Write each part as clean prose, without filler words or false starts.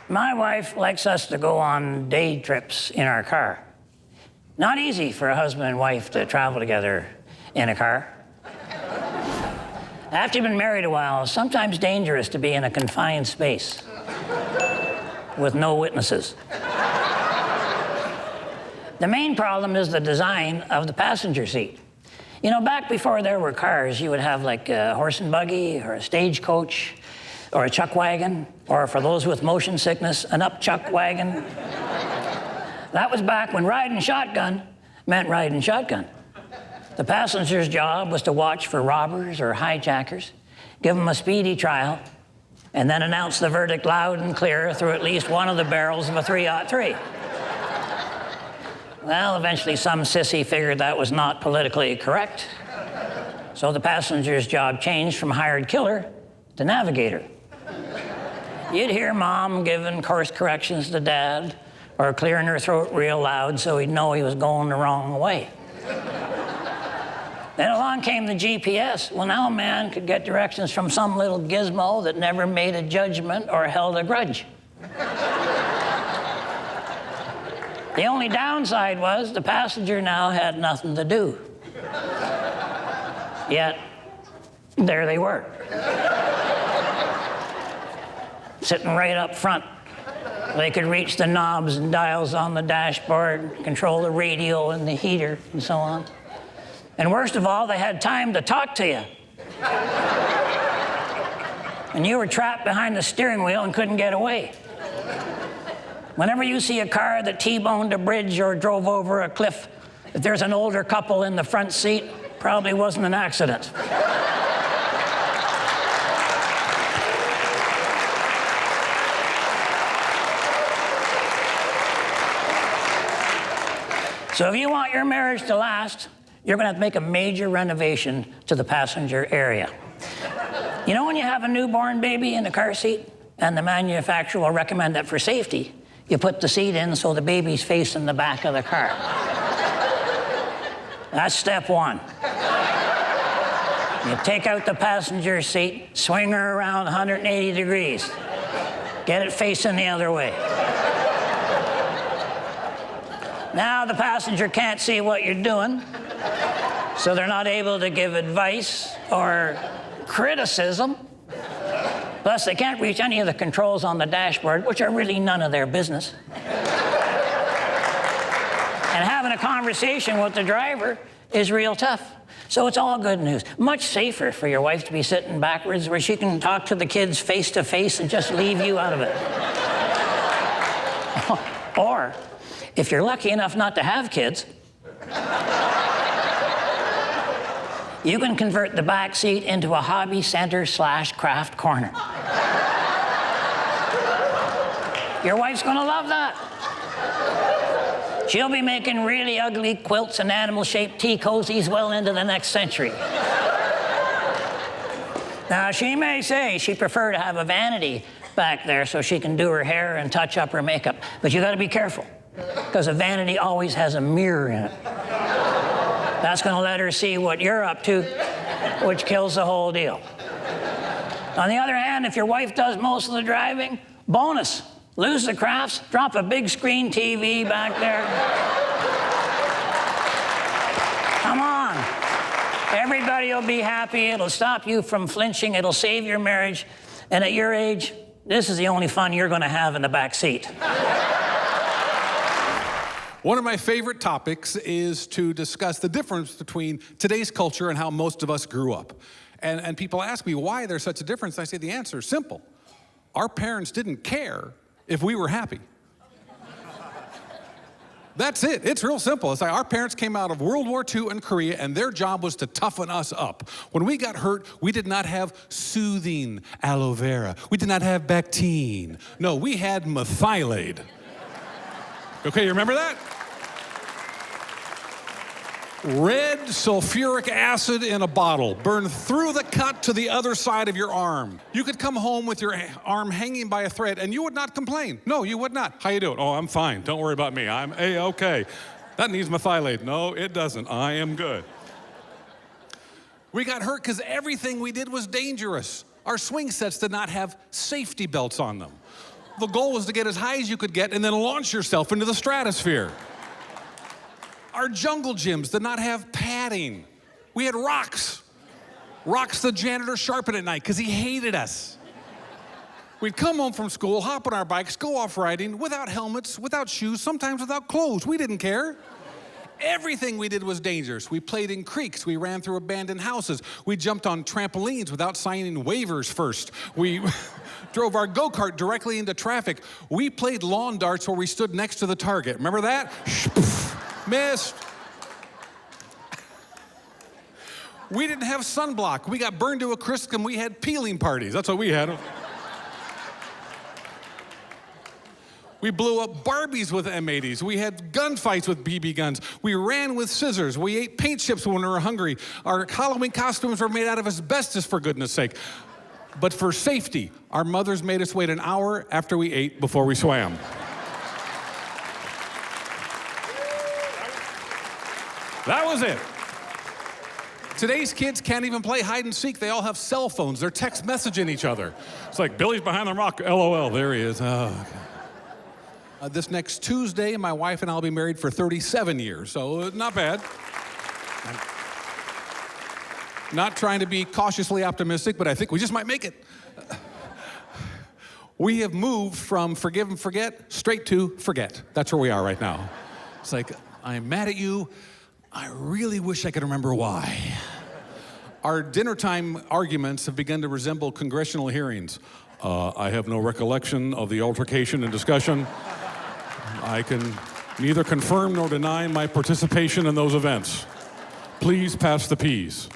My wife likes us to go on day trips in our car. Not easy for a husband and wife to travel together in a car. After you've been married a while, it's sometimes dangerous to be in a confined space with no witnesses. The main problem is the design of the passenger seat. You know, back before there were cars, you would have like a horse and buggy or a stagecoach or a chuck wagon, or for those with motion sickness, an up chuck wagon. That was back when riding shotgun meant riding shotgun. The passenger's job was to watch for robbers or hijackers, give them a speedy trial, and then announce the verdict loud and clear through at least one of the barrels of a 303. Well, eventually some sissy figured that was not politically correct, so the passenger's job changed from hired killer to navigator. You'd hear mom giving course corrections to dad, or clearing her throat real loud so he'd know he was going the wrong way. Then along came the GPS. Well, now a man could get directions from some little gizmo that never made a judgment or held a grudge. The only downside was the passenger now had nothing to do. Yet, there they were. Sitting right up front. They could reach the knobs and dials on the dashboard, control the radio and the heater, and so on. And worst of all, they had time to talk to you. And you were trapped behind the steering wheel and couldn't get away. Whenever you see a car that T-boned a bridge or drove over a cliff, if there's an older couple in the front seat, probably wasn't an accident. So if you want your marriage to last, you're going to have to make a major renovation to the passenger area. You know when you have a newborn baby in the car seat, and the manufacturer will recommend that for safety, you put the seat in so the baby's facing the back of the car. That's step one. You take out the passenger seat, swing her around 180 degrees. Get it facing the other way. Now the passenger can't see what you're doing, so they're not able to give advice or criticism. Plus, they can't reach any of the controls on the dashboard, which are really none of their business. And having a conversation with the driver is real tough. So it's all good news. Much safer for your wife to be sitting backwards where she can talk to the kids face to face and just leave you out of it. Or, if you're lucky enough not to have kids, you can convert the back seat into a hobby center / craft corner. Your wife's gonna love that. She'll be making really ugly quilts and animal-shaped tea cozies well into the next century. Now, she may say she'd prefer to have a vanity back there so she can do her hair and touch up her makeup, but you gotta be careful, because a vanity always has a mirror in it. That's going to let her see what you're up to, which kills the whole deal. On the other hand, if your wife does most of the driving, bonus. Lose the crafts, drop a big screen TV back there. Come on. Everybody will be happy. It'll stop you from flinching. It'll save your marriage. And at your age, this is the only fun you're going to have in the back seat. One of my favorite topics is to discuss the difference between today's culture and how most of us grew up. And people ask me why there's such a difference. I say the answer is simple. Our parents didn't care if we were happy. That's it. It's real simple. It's like our parents came out of World War II and Korea, and their job was to toughen us up. When we got hurt, we did not have soothing aloe vera. We did not have Bactine. No, we had Merthiolate. Okay, you remember that? Red sulfuric acid in a bottle, burned through the cut to the other side of your arm. You could come home with your arm hanging by a thread and you would not complain. No, you would not. How you doing? Oh, I'm fine. Don't worry about me. I'm A-okay. That needs Merthiolate. No, it doesn't. I am good. We got hurt because everything we did was dangerous. Our swing sets did not have safety belts on them. The goal was to get as high as you could get and then launch yourself into the stratosphere. Our jungle gyms did not have padding. We had rocks. Rocks the janitor sharpened at night because he hated us. We'd come home from school, hop on our bikes, go off riding without helmets, without shoes, sometimes without clothes. We didn't care. Everything we did was dangerous. We played in creeks. We ran through abandoned houses. We jumped on trampolines without signing waivers first. We drove our go-kart directly into traffic. We played lawn darts where we stood next to the target. Remember that? Missed. We didn't have sunblock. We got burned to a crisp and we had peeling parties. That's what we had. We blew up Barbies with M80s. We had gunfights with BB guns. We ran with scissors. We ate paint chips when we were hungry. Our Halloween costumes were made out of asbestos, for goodness sake. But for safety, our mothers made us wait an hour after we ate before we swam. That was it. Today's kids can't even play hide and seek. They all have cell phones. They're text messaging each other. It's like, Billy's behind the rock, LOL, there he is. Oh, okay. This next Tuesday, my wife and I will be married for 37 years, so not bad. I'm not trying to be cautiously optimistic, but I think we just might make it. We have moved from forgive and forget straight to forget. That's where we are right now. It's like, I'm mad at you. I really wish I could remember why. Our dinner time arguments have begun to resemble congressional hearings. I have no recollection of the altercation and discussion. I can neither confirm nor deny my participation in those events. Please pass the peas.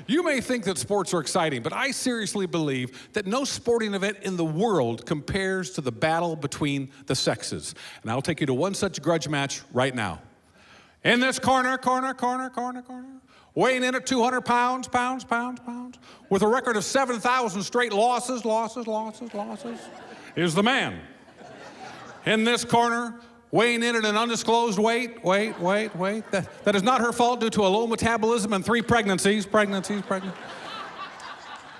You may think that sports are exciting, but I seriously believe that no sporting event in the world compares to the battle between the sexes. And I'll take you to one such grudge match right now. In this corner, weighing in at 200 pounds, with a record of 7,000 straight losses, is the man. In this corner, weighing in at an undisclosed weight. That is not her fault due to a low metabolism and 3 pregnancies.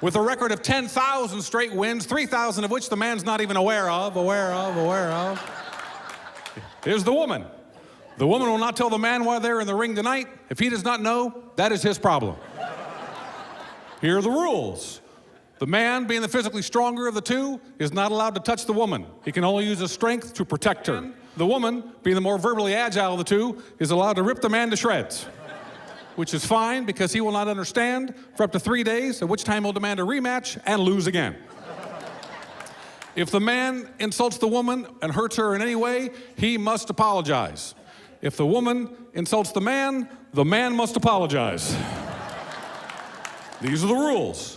With a record of 10,000 straight wins, 3,000 of which the man's not even aware of, is the woman. The woman will not tell the man why they're in the ring tonight. If he does not know, that is his problem. Here are the rules. The man, being the physically stronger of the two, is not allowed to touch the woman. He can only use his strength to protect her. The woman, being the more verbally agile of the two, is allowed to rip the man to shreds, which is fine because he will not understand for up to 3 days, at which time he'll demand a rematch and lose again. If the man insults the woman and hurts her in any way, he must apologize. If the woman insults the man must apologize. These are the rules.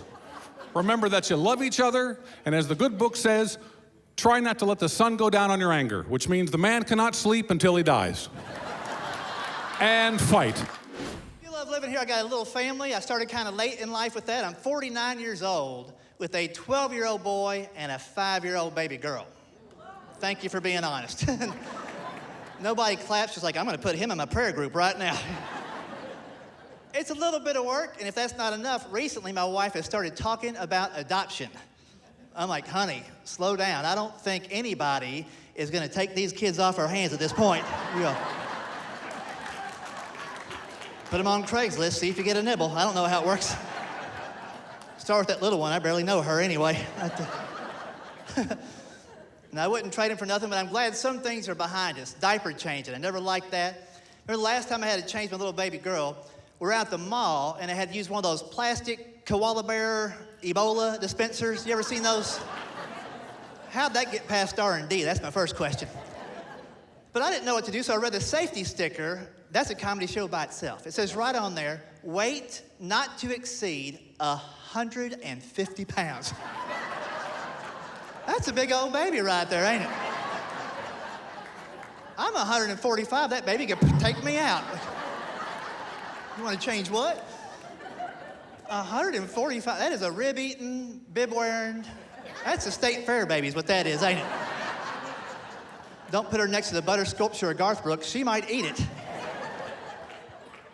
Remember that you love each other, and as the good book says, try not to let the sun go down on your anger, which means the man cannot sleep until he dies. And fight. I love living here. I got a little family. I started kind of late in life with that. I'm 49 years old with a 12-year-old boy and a 5-year-old baby girl. Thank you for being honest. Nobody claps, just like, I'm going to put him in my prayer group right now. It's a little bit of work, and if that's not enough, recently my wife has started talking about adoption. I'm like, honey, slow down. I don't think anybody is going to take these kids off our hands at this point. Put them on Craigslist, see if you get a nibble. I don't know how it works. Start with that little one. I barely know her anyway. And I wouldn't trade him for nothing, but I'm glad some things are behind us. Diaper changing. I never liked that. Remember the last time I had to change my little baby girl, we're out at the mall, and I had to use one of those plastic koala bear Ebola dispensers. You ever seen those? How'd that get past R&D? That's my first question. But I didn't know what to do, so I read the safety sticker. That's a comedy show by itself. It says right on there, weight not to exceed 150 pounds. That's a big old baby right there, ain't it? I'm 145. That baby could take me out. You want to change what? 145. That is a rib-eating, bib-wearing. That's a state fair baby is what that is, ain't it? Don't put her next to the butter sculpture of Garth Brooks. She might eat it.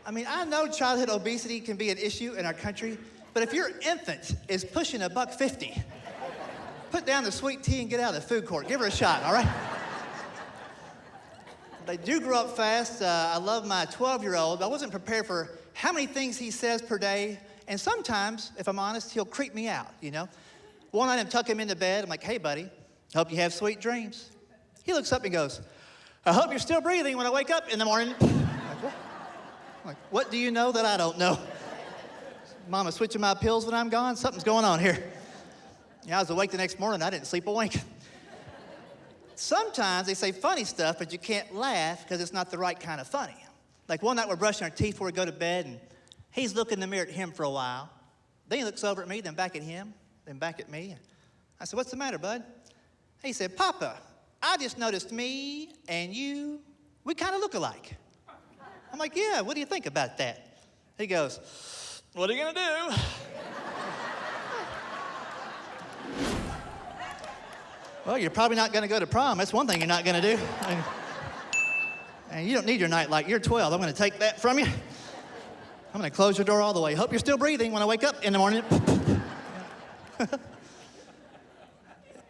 I mean, I know childhood obesity can be an issue in our country, but if your infant is pushing $150, down the sweet tea and get out of the food court. Give her a shot, all right? They do grow up fast. I love my 12-year-old, but I wasn't prepared for how many things he says per day. And sometimes, if I'm honest, he'll creep me out, you know? One night I'm tucking him into bed. I'm like, hey, buddy, hope you have sweet dreams. He looks up and goes, I hope you're still breathing when I wake up in the morning. I'm like, what? I'm like, what do you know that I don't know? Mama switching my pills when I'm gone? Something's going on here. Yeah, I was awake the next morning. I didn't sleep a wink. Sometimes they say funny stuff, but you can't laugh because it's not the right kind of funny. Like one night we're brushing our teeth before we go to bed, and he's looking in the mirror at him for a while. Then he looks over at me, then back at him, then back at me. I said, what's the matter, bud? He said, Papa, I just noticed me and you, we kind of look alike. I'm like, yeah, what do you think about that? He goes, what are you going to do? Well, you're probably not going to go to prom. That's one thing you're not going to do. And you don't need your nightlight. You're 12. I'm going to take that from you. I'm going to close your door all the way. Hope you're still breathing when I wake up in the morning.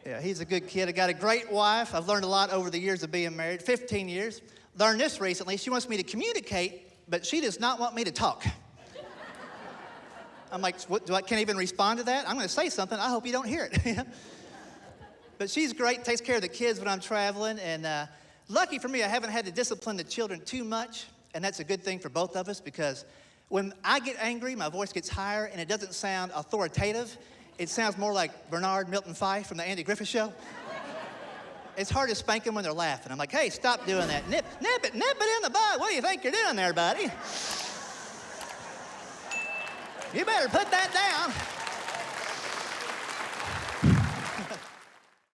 Yeah, he's a good kid. I got a great wife. I've learned a lot over the years of being married, 15 years. Learned this recently. She wants me to communicate, but she does not want me to talk. I'm like, what, can't I even respond to that? I'm going to say something. I hope you don't hear it. But she's great, takes care of the kids when I'm traveling. And lucky for me, I haven't had to discipline the children too much. And that's a good thing for both of us because when I get angry, my voice gets higher and it doesn't sound authoritative. It sounds more like Bernard Milton Fife from the Andy Griffith Show. It's hard to spank them when they're laughing. I'm like, hey, stop doing that. Nip it in the bud. What do you think you're doing there, buddy? You better put that down.